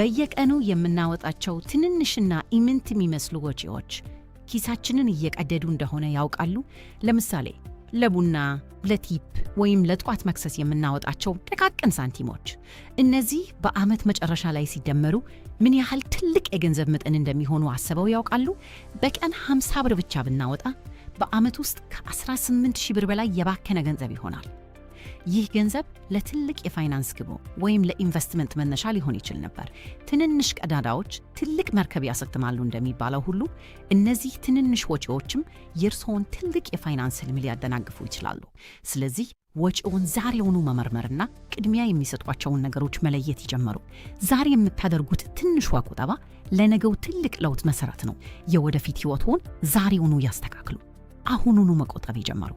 በየቀኑ የምናወጣቸው ትንንሽና ኢምንት የሚመስሉ ወጪዎች ኪሳችንን እየቀደዱ እንደሆነ ያውቃሉ? ለምሳሌ ለቡና፣ ለቲፕ ወይም ለጧት መክሰስ የምናወጣቸው ጥቃቅን ሳንቲሞች። እነዚህ በዓመት መጨረሻ ላይ ሲደመሩ ምን ያህል ትልቅ የገንዘብ መጠን እንደሚሆኑ አስበው ያውቃሉ? በቀን 50 ብር ብቻ ብናወጣ በዓመት ውስጥ ከ18,000 ብር በላይ የባከነ ገንዘብ ይሆናል። ይህ ገንዘብ ለትልቅ የፋይናንስ ግቦ ወይም ለኢንቨስትመንት መነሻ ሊሆን ይችል ነበር። ትንንሽ ቀዳዳዎች ትልቅ መርከብ ያሰጥማሉ እንደሚባለው ሁሉ እነዚህ ትንንሽ ወጪዎችም የእርስዎን ትልቅ የፋይናንስ ህልም ሊያደናቅፉ ይችላሉ። ስለዚህ ወጪውን ዛሬውኑ መመርመርና ቅድሚያ የሚሰጧቸውን ነገሮች መለየት ይጀምሩ። ዛሬ የምታደርጉት ትንሿ ቁጠባ ለነገው ትልቅ ለውጥ መሰረት ነው። የወደፊት ህይወትዎን ዛሬውኑ ያስተካክሉ። አሁኑኑ መቆጠብ ይጀምሩ።